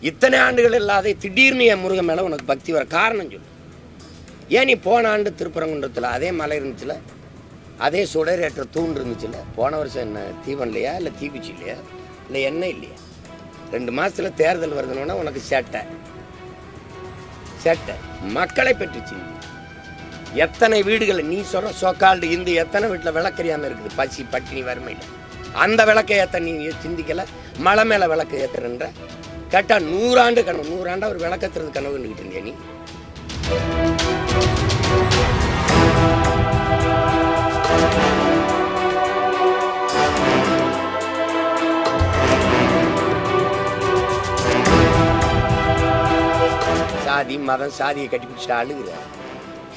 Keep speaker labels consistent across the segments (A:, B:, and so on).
A: இத்தனை ஆண்டுகள் இல்லாத திடீர்னு என் முருகன் மேலே உனக்கு பக்தி வர காரணம் சொல்லு. ஏன் நீ போன ஆண்டு திருப்பரங்குன்றத்தில் அதே மலை இருந்துச்சுல, அதே சுடரேற்ற தூண் இருந்துச்சுல்ல, போன வருஷம் என்ன தீவன் இல்லையா, இல்லை தீக்குச்சி இல்லையா, இல்லை எண்ணெய் இல்லையா? 2 மாதத்தில் தேர்தல் வருதுன்னா உனக்கு சேட்டை. மக்களை பற்றி சிந்தி. எத்தனை வீடுகள் நீ சொல்ற சோக்கால்டு இந்து எத்தனை வீட்டில் விளக்கறியாமல் இருக்குது, பசி பட்டினி வறுமையில். அந்த விளக்கை ஏற்ற நீ சிந்திக்கலை. மலை மேலே விளக்கு ஏற்றுறன்ற கேட்டால் 100 ஆண்டு கனவு, 100 ஆண்டா ஒரு விளக்கத்துறது கனவு கண்டுக்கிட்டு இருந்தியா நீ? சாதி மதம் சாதியை கட்டிப்பிடிச்சிட்டு அழுகுற.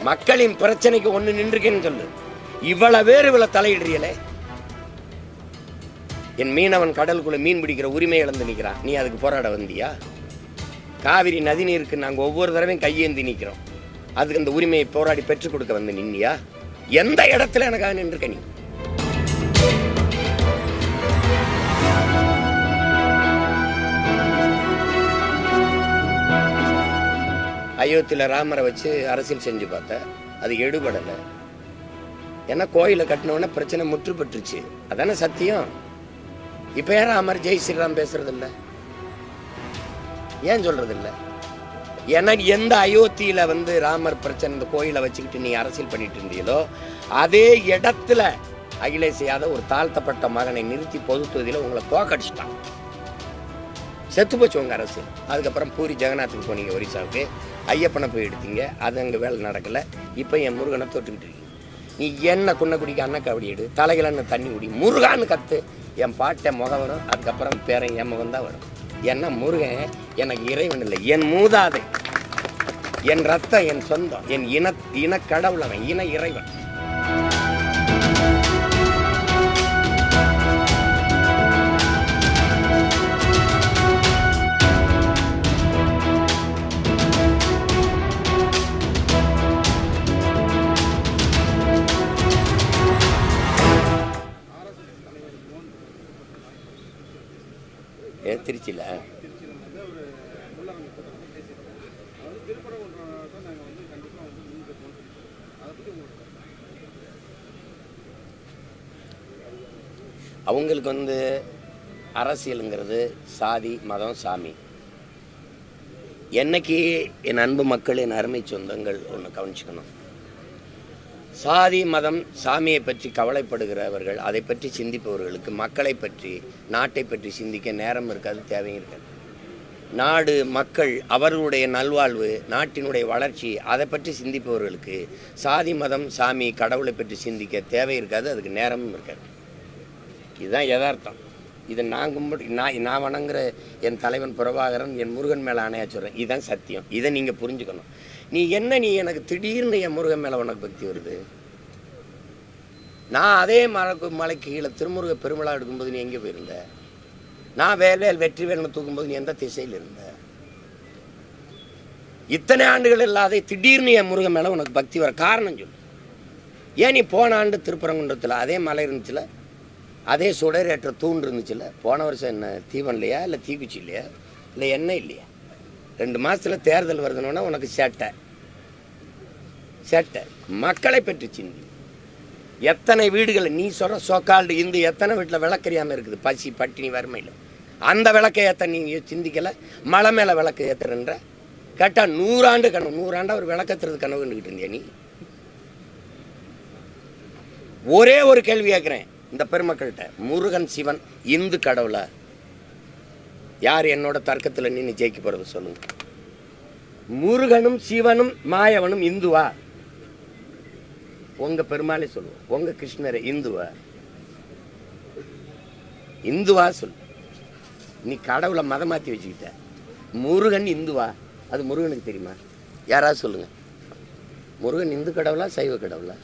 A: மக்களின் பிரச்சனைக்கு ஒன்று நின்றுக்கேன்னு சொல்லு. இவ்வளவு பேர் இவ்வளவு தலையிடுறீங்களே. என் மீனவன் கடலுக்குள்ள மீன் பிடிக்கிற உரிமை இழந்து நிற்கிறான், நீ அதுக்கு போராட வந்தியா? காவிரி நதி நீருக்கு நாங்கள் ஒவ்வொரு தடவையும் கையேந்தி நிற்கிறோம், அதுக்கு அந்த உரிமையை போராடி பெற்றுக் கொடுக்க வந்து நின்னியா? எந்த இடத்துல எனக்காக நின்றுக்க நீ? அயோத்தியில் ராமரை வச்சு அரசியல் செஞ்சு பார்த்தேன், அது எடுபடலை. ஏன்னா கோயிலை கட்டினோடனே பிரச்சனை முற்றுப்பட்டுருச்சு, அதானே சத்தியம். இப்போ யாரும் ராமர் ஜெய் ஸ்ரீராம் பேசுறதில்ல, ஏன் சொல்றதில்ல? ஏன்னா எந்த அயோத்தியில் ராமர் பிரச்சனை இந்த கோயிலை வச்சுக்கிட்டு நீ அரசியல் பண்ணிட்டு இருந்தீங்களோ அதே இடத்துல அகிலேஷ் யாதவ் ஒரு தாழ்த்தப்பட்ட மகனை நிறுத்தி பொதுத்துவதில் உங்களை தோக்கடிச்சிட்டான். செத்து போச்சு உங்கள் அரசியல். அதுக்கப்புறம் பூரி ஜெகநாத்துக்கு போனீங்க, ஒரிசாவுக்கு ஐயப்பனை போய் எடுத்தீங்க, அது அங்கே வேலை நடக்கலை. இப்போ என் முருகனை தோற்றுக்கிட்டு இருக்கீங்க. நீ என்ன குன்ன குடிக்க அண்ணா கபடி எடு, தலைகளன்னு தண்ணி குடி, முருகான்னு கற்று, என் பாட்டை முகம் வரும், அதுக்கப்புறம் பேரன் என் முகம் தான் வரும். ஏன்னா முருகன் எனக்கு இறைவன் இல்லை, என் மூதாதை, என் ரத்தம், என் சொந்தம், என் இன கடவுள், அவன் இன இறைவன். திருச்சியில் அவங்களுக்கு அரசியலுங்கிறது சாதி மதம் சாமி. என்னைக்கு என் அன்பு மக்கள், என் அருமை சொந்தங்கள் ஒன்று கவனிச்சுக்கணும். சாதி மதம் சாமியை பற்றி கவலைப்படுகிறவர்கள், அதை பற்றி சிந்திப்பவர்களுக்கு மக்களை பற்றி நாட்டை பற்றி சிந்திக்க நேரம் இருக்காது, தேவையும் இருக்காது. நாடு மக்கள் அவர்களுடைய நல்வாழ்வு நாட்டினுடைய வளர்ச்சி அதை பற்றி சிந்திப்பவர்களுக்கு சாதி மதம் சாமி கடவுளை பற்றி சிந்திக்க தேவை இருக்காது, அதுக்கு நேரமும் இருக்காது. இதுதான் யதார்த்தம். இதை நான் கும்பிட்டு நான் வணங்குற என் தலைவன் பிரபாகரன் என் முருகன் மேலே ஆணையா சொல்கிறேன், இதுதான் சத்தியம். இதை நீங்கள் புரிஞ்சுக்கணும். நீ எனக்கு திடீர்னு என் முருகன் மேலே உனக்கு பக்தி வருது? நான் அதே மலைக்கு கீழே திருமுருக பெருமளா எடுக்கும்போது நீ எங்கே போயிருந்த? நான் வெற்றி வேலை தூக்கும்போது நீ எந்த திசையில் இருந்த? இத்தனை ஆண்டுகள் இல்லாத திடீர்னு என் முருகன் மேலே உனக்கு பக்தி வர காரணம் சொல்லு. ஏன் நீ போன ஆண்டு திருப்பரங்குன்றத்தில் அதே மலை இருந்துச்சுல, அதே சுடரேற்ற தூண் இருந்துச்சுல்ல, போன வருஷம் என்ன தீவன் இல்லையா, இல்லை தீக்குச்சி இல்லையா, இல்லை எண்ணெய் இல்லையா? 2 மாதத்தில் தேர்தல் வருதுன்னா உனக்கு சேட்டை. மக்களை பற்றி சிந்தி. எத்தனை வீடுகள் நீ சொல்ற சோக்கால்டு இந்து எத்தனை வீட்டில் விளக்கறியாமல் இருக்குது, பசி பட்டினி வறுமையில். அந்த விளக்கை ஏற்ற நீ சிந்திக்கலை. மலை மேலே விளக்கு ஏற்றுறன்ற கேட்டால் 100 ஆண்டு கனவு, 100 ஆண்டா ஒரு விளக்கத்துறது கனவு கண்டுக்கிட்டு இருந்தியா நீ? ஒரே ஒரு கேள்வி கேட்குறேன் இந்த பெருமக்கள்கிட்ட, முருகன் சிவன் இந்து கடவுளா? யார் என்னோட தர்க்கத்தில் நின்று ஜெயிக்க போகிறது சொல்லுங்க? முருகனும் சிவனும் மாயவனும் இந்துவா? உங்க பெருமாளே சொல்லுவோம், உங்க கிருஷ்ணரை இந்துவா? இந்துவா சொல்லு. நீ கடவுளை மதம் மாற்றி வச்சுக்கிட்ட. முருகன் இந்துவா? அது முருகனுக்கு தெரியுமா? யாராவது சொல்லுங்க. முருகன் இந்து கடவுளா சைவ கடவுளா?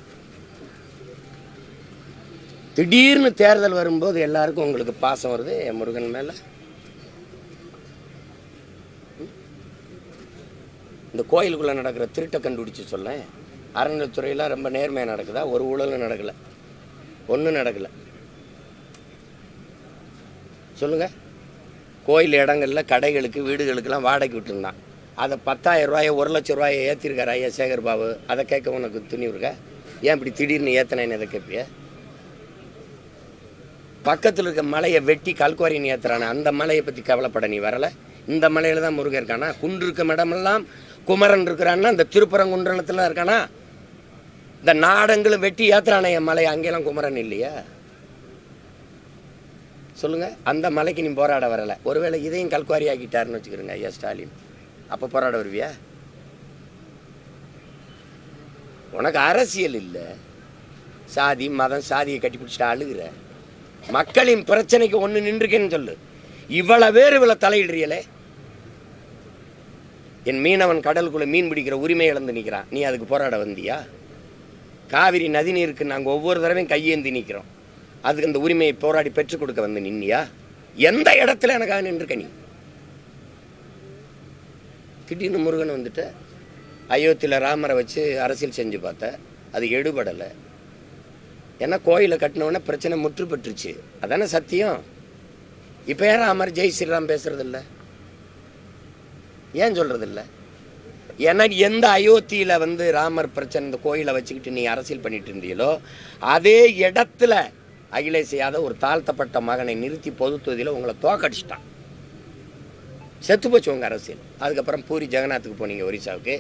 A: திடீர்னு தேர்தல் வரும்போது எல்லாருக்கும் உங்களுக்கு பாசம் வருது என் முருகன் மேலே. இந்த கோயிலுக்குள்ளே நடக்கிற திருட்டை கண்டுபிடிச்சி சொல்ல, அறநிலைத்துறையில் ரொம்ப நேர்மையாக நடக்குதா? ஒரு ஊழலும் நடக்கலை, ஒன்றும் நடக்கலை. சொல்லுங்கள். கோயில் இடங்களில் கடைகளுக்கு வீடுகளுக்கெல்லாம் வாடகைக்கு விட்டுருந்தான். அதை 10,000 ரூபாயை 1,00,000 ரூபாயை ஏற்றிருக்காரு ஐயா சேகர் பாபு. அதை கேட்க உனக்கு துணிவு இருக்கா? ஏன் இப்படி திடீர்னு ஏற்றினேன்னு எதை கேட்பிய? பக்கத்தில் இருக்க மலையை வெட்டி கல்குவாரின்னு ஏற்றுறானே, அந்த மலையை பற்றி கவலைப்பட நீ வரலை? இந்த மலையில் தான் முருகன் இருக்கானா? குன்று இருக்க இடமெல்லாம் குமரன் இருக்கிறான்னா இந்த திருப்பரங்குன்றத்தில் இருக்கானா? இந்த நாடங்களும் வெட்டி ஏற்றுறானே என் மலை, அங்கெல்லாம் குமரன் இல்லையா? சொல்லுங்கள். அந்த மலைக்கு நீ போராட வரலை. ஒருவேளை இதையும் கல்குவாரி ஆக்கிட்டாருன்னு வச்சுக்கிறோங்க ஐயா ஸ்டாலின், அப்போ போராட வருவியா? உனக்கு அரசியல் இல்லை, சாதி மதம் சாதியை கட்டி பிடிச்சிட்டு அழுகிற. மக்களின் பிரச்சனைக்கு ஒன்று நின்றுக்கேன்னு சொல்லு. இவ்வளவு பேர் இவ்வளவு தலையிடுறியலே. என் மீனவன் கடலுக்குள்ள மீன் பிடிக்கிற உரிமை இழந்து நிற்கிறான், நீ அதுக்கு போராட வந்தியா? காவிரி நதி நீருக்கு நாங்கள் ஒவ்வொரு தடவையும் கையேந்தி நிற்கிறோம், அதுக்கு அந்த உரிமையை போராடி பெற்றுக் கொடுக்க வந்து நின்னியா? எந்த இடத்துல எனக்காக நின்றுக்க நீ? திடீர்னு முருகன் வந்துட்டு அயோத்தியில் ராமரை வச்சு அரசியல் செஞ்சு பார்த்த, அது எடுபடலை. ஏன்னா கோயிலை கட்டினவுடனே பிரச்சனை முற்று பெற்றுச்சு, அதானே சத்தியம். இப்போ ஏன் ராமர் ஜெய் ஸ்ரீராம் பேசுறதில்ல? ஏன் சொல்றதில்ல? ஏன்னா எந்த அயோத்தியில் வந்து ராமர் பிரச்சனை இந்த கோயிலை வச்சுக்கிட்டு நீ அரசியல் பண்ணிட்டு இருந்தீங்களோ அதே இடத்துல அகிலேஷ் யாதவ் ஒரு தாழ்த்தப்பட்ட மகனை நிறுத்தி பொதுத்துவதில் உங்களை தோக்கடிச்சிட்டான். செத்து போச்சு உங்கள் அரசியல். அதுக்கப்புறம் பூரி ஜெகநாத்துக்கு போனீங்க, ஒரிசாவுக்கு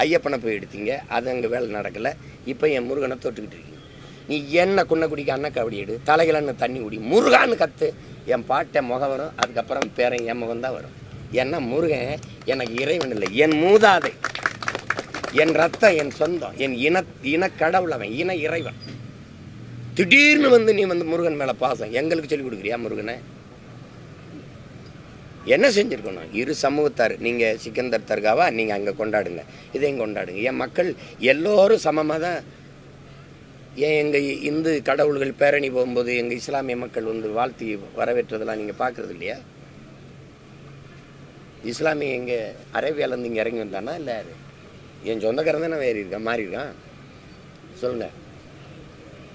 A: ஐயப்பனை போய் எடுத்தீங்க, அது அங்கே வேலை நடக்கலை. இப்போ என் முருகனை தொட்டுக்கிட்டு இருக்கீங்க. நீ என்ன குன்ன குடிக்க அண்ணா கபடி எடு, தலைகளன்னு தண்ணி குடி, முருகான்னு கற்று, என் பாட்டை முகம் வரும், அதுக்கப்புறம் பேரன் என் முகம் தான் வரும். ஏன்னா முருகன் எனக்கு இறைவன் இல்லை, என் மூதாதை, என் ரத்தம், என் சொந்தம், என் இனக்கடவுள், அவன் இன இறைவன். திடீர்னு வந்து நீ வந்து முருகன் மேலே பாசம் எங்களுக்கு சொல்லிக் கொடுக்குறியா? முருகனை என்ன செஞ்சுருக்கணும்? இரு சமூகத்தார், நீங்கள் சிக்கந்தர் தர்காவா நீங்கள் அங்கே கொண்டாடுங்க, இதையும் கொண்டாடுங்க. என் மக்கள் எல்லோரும் சமமாக தான். ஏன் எங்கள் இந்து கடவுள்கள் பேரணி போகும்போது எங்கள் இஸ்லாமிய மக்கள் வந்து வாழ்த்தி வரவேற்றதெல்லாம் நீங்கள் பார்க்குறது இல்லையா? இஸ்லாமிய எங்கே அரேபியாவிலேருந்து இங்கே இறங்கி வந்தானா? இல்லை, என் சொந்தக்காரன் தானே வேறு இருக்கான், மாறி இருக்கான். சொல்லுங்கள்.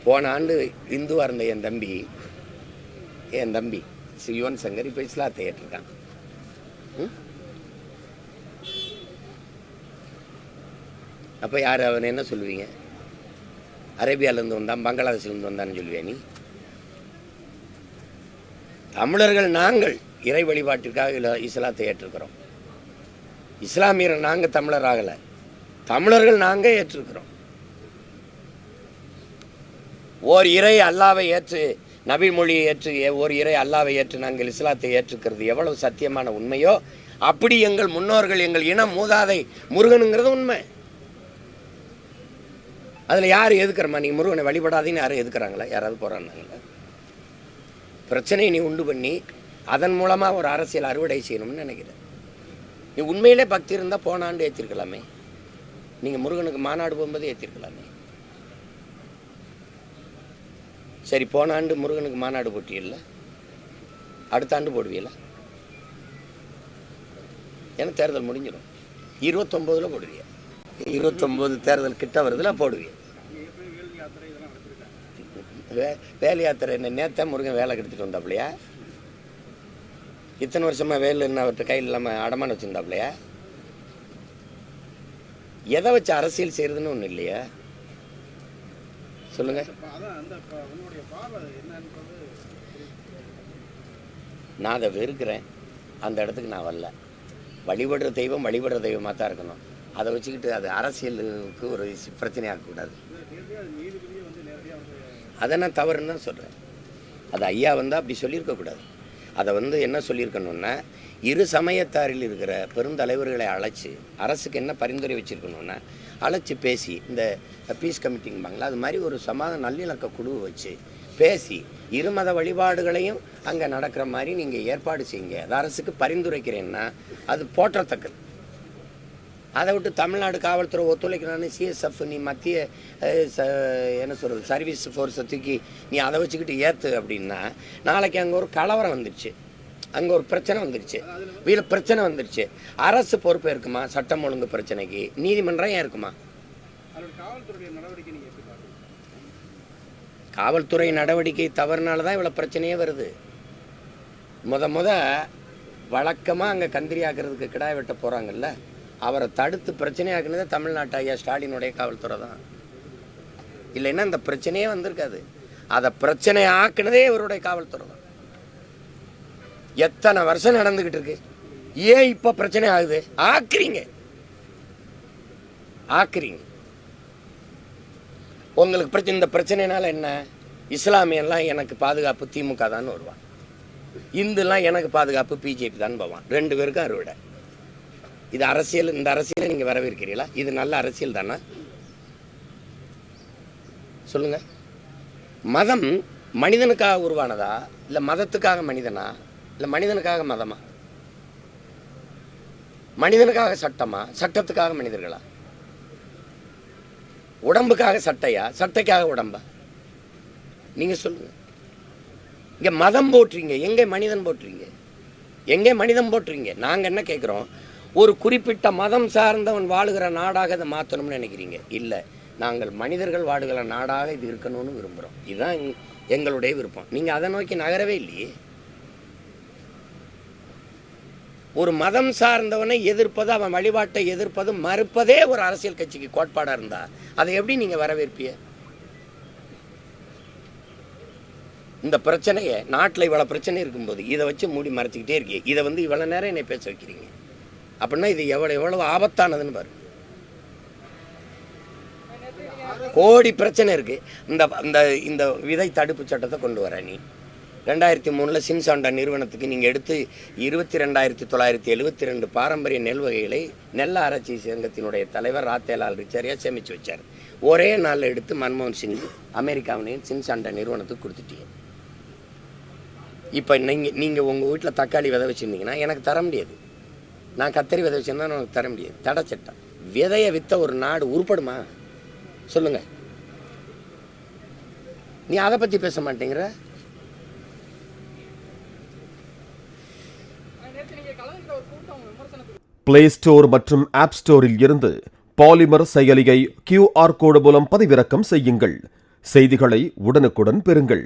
A: போன ஆண்டு இந்துவாக இருந்த என் தம்பி யுவன் சங்கர் இப்போ இஸ்லாத்தை ஏற்றிருக்கான். அப்போ யார் அவன் என்ன சொல்லுவீங்க? அரேபியாவிலேருந்து வந்தான், பங்களாதேஷ்லேருந்து வந்தான்னு சொல்லுவியா நீ? தமிழர்கள் நாங்கள் இறை வழிபாட்டிற்காக இஸ்லாத்தை ஏற்றிருக்கிறோம். இஸ்லாமியர்கள் நாங்கள் தமிழர் ஆகலை, தமிழர்கள் நாங்கள் ஏற்றிருக்கிறோம். ஓர் இறை அல்லாவை ஏற்று, நபி மொழியை ஏற்று, ஓர் இறை அல்லாவை ஏற்று நாங்கள் இஸ்லாத்தை ஏற்றுக்கிறது எவ்வளவு சத்தியமான உண்மையோ அப்படி எங்கள் முன்னோர்கள், எங்கள் இன மூதாதை முருகனுங்கிறது உண்மை. அதில் யார் எதுக்குறமா? நீ முருகனை வழிபடாதீன்னு யாரும் எதுக்குறாங்களா? யாராவது போராடினாங்களா? பிரச்சனையை நீ உண்டு பண்ணி அதன் மூலமாக ஒரு அரசியல் அறுவடை செய்யணும்னு நினைக்கிறேன். நீ உண்மையிலே பக்தி இருந்தால் போன ஆண்டு ஏற்றிருக்கலாமே. நீங்கள் முருகனுக்கு மாநாடு போகும்போது ஏற்றிருக்கலாமே. சரி, போன ஆண்டு முருகனுக்கு மாநாடு போட்டியில்லை, அடுத்த ஆண்டு போடுவீங்கள? ஏன்னா தேர்தல் முடிஞ்சிடும். 29 போடுவீங்க. 29 தேர்தல் கிட்ட வருதுல போடுவீங்க. வேலை யாத்திரை என்ன நேற்று முருகன் வேலை கெடுத்துட்டு வந்தாப்லையா? இத்தனை வருஷமா வேலை என்ன அவர்கிட்ட கையில் இல்லாமல் அடமான வச்சுருந்தாப்லையா? எதை வச்சு அரசியல் செய்யறதுன்னு ஒன்றும் இல்லையா? சொல்லுங்க. நான் அதை வெறுக்கிறேன், அந்த இடத்துக்கு நான் வரல. வழிபடுற தெய்வம் வழிபடுற தெய்வமாக தான் இருக்கணும். அதை வச்சுக்கிட்டு அது அரசியலுக்கு ஒரு பிரச்சனையாகக்கூடாது. அதை நான் தவறுன்னு தான் சொல்கிறேன். அது ஐயா வந்தால் அப்படி சொல்லியிருக்கக்கூடாது. அதை வந்து என்ன சொல்லியிருக்கணுன்னா, இரு சமயத்தாரில் இருக்கிற பெருந்தலைவர்களை அழைச்சி அரசுக்கு என்ன பரிந்துரை வச்சுருக்கணுன்னா அழைச்சி பேசி, இந்த பீஸ் கமிட்டிங்பாங்களா அது மாதிரி ஒரு சமாதான நல்லிணக்க குழுவை வச்சு பேசி இருமத வழிபாடுகளையும் அங்கே நடக்கிற மாதிரி நீங்கள் ஏற்பாடு செய்யுங்க. அது அரசுக்கு பரிந்துரைக்கிறேன்னா அது போற்றத்தக்கது. அதை விட்டு தமிழ்நாடு காவல்துறை ஒத்துழைக்கிறான்னு சிஎஸ்எஃப் நீ மத்திய என்ன சொல்கிறது சர்வீஸ் ஃபோர்ஸை தூக்கி நீ அதை வச்சுக்கிட்டு ஏற்று அப்படின்னா நாளைக்கு அங்கே ஒரு கலவரம் வந்துடுச்சு, அங்கே ஒரு பிரச்சனை வந்துடுச்சு, வீட்டில் பிரச்சனை வந்துடுச்சு, அரசு பொறுப்பு இருக்குமா? சட்டம் ஒழுங்கு பிரச்சனைக்கு நீதிமன்றம் ஏன் இருக்குமா? காவல்துறை நடவடிக்கை தவறுனால தான் இவ்வளோ பிரச்சனையே வருது. முத வழக்கமாக அங்கே கந்திரி ஆக்கிறதுக்கு கிடாய் வெட்ட போகிறாங்கல்ல, அவரை தடுத்து பிரச்சனையாக்குனதே தமிழ்நாட்டு ஐயா ஸ்டாலினுடைய காவல்துறை தான். இல்லைன்னா இந்த பிரச்சனையே வந்திருக்காது. அதை பிரச்சனை ஆக்குனதே இவருடைய காவல்துறை தான். எத்தனை வருஷம் நடந்துகிட்டு இருக்கு, ஏன் இப்போ பிரச்சனை ஆகுது? ஆக்குறீங்க. உங்களுக்கு பிரச்சனை, இந்த பிரச்சனைனால என்ன? இஸ்லாமியெல்லாம் எனக்கு பாதுகாப்பு திமுக தான் வருவான், இந்துலாம் எனக்கு பாதுகாப்பு பிஜேபி தான் போவான். 2 பேருக்கும் அறுவடை. இது அரசியல். இந்த அரசியலை நீங்கள் வரவேற்கிறீங்களா? இது நல்ல அரசியல் தானே? சொல்லுங்க. மதம் மனிதனுக்காக உருவானதா, இல்லை மதத்துக்காக மனிதனா, இல்லை மனிதனுக்காக மதமா? மனிதனுக்காக சட்டமா, சட்டத்துக்காக மனிதர்களா? உடம்புக்காக சட்டையா, சட்டைக்காக உடம்பா? நீங்க சொல்லுங்க. இங்க மதம் போட்டுறீங்க, எங்கே மனிதன் போட்டுறீங்க? எங்கே மனிதன் போட்டுறீங்க? நாங்க என்ன கேட்குறோம், ஒரு குறிப்பிட்ட மதம் சார்ந்தவன் வாழுகிற நாடாக இதை மாற்றணும்னு நினைக்கிறீங்க. இல்லை, நாங்கள் மனிதர்கள் வாழுகிற நாடாக இது இருக்கணும்னு விரும்புகிறோம். இதுதான் எங்களுடைய விருப்பம். நீங்கள் அதை நோக்கி நகரவே இல்லையே. ஒரு மதம் சார்ந்தவனை எதிர்ப்பது, அவன் வழிபாட்டை எதிர்ப்பது, மறுப்பதே ஒரு அரசியல் கட்சிக்கு கோட்பாடாக இருந்தா அதை எப்படி நீங்கள் வரவேற்பிய? இந்த பிரச்சனையை, நாட்டில் இவ்வளோ பிரச்சனை இருக்கும்போது இதை வச்சு மூடி மறைச்சிக்கிட்டே இருக்கீங்க. இதை இவ்வளோ நேரம் என்னை பேச வைக்கிறீங்க அப்படின்னா இது எவ்வளவு ஆபத்தானதுன்னு பாரு. கோடி பிரச்சனை இருக்கு. இந்த விதை தடுப்பு சட்டத்தை கொண்டு வர நீ 2003 சின்சாண்டா நிறுவனத்துக்கு நீங்கள் எடுத்து 22,972 பாரம்பரிய நெல் வகைகளை நெல் ஆராய்ச்சி சங்கத்தினுடைய தலைவர் ராத்தேலால் ரிச்சரியா சேமித்து வச்சார். ஒரே நாளில் எடுத்து மன்மோகன் சிங் அமெரிக்காவினையும் சின்சாண்டா நிறுவனத்துக்கு கொடுத்துட்டீங்க. இப்போ நீங்கள் உங்கள் வீட்டில் தக்காளி விதை வச்சுருந்தீங்கன்னா எனக்கு தர முடியாது. நான் கத்தரி விதை வச்சுருந்தா எனக்கு தர முடியாது. தடை சட்டம். விதையை விற்ற ஒரு நாடு உருப்படுமா? சொல்லுங்கள். நீ அதை பற்றி பேச மாட்டேங்கிற.
B: பிளே ஸ்டோர் மற்றும் ஆப் ஸ்டோரில் இருந்து பாலிமர் செயலியை QR கோடு மூலம் பதிவிறக்கம் செய்யுங்கள். செய்திகளை உடனுக்குடன் பெறுங்கள்.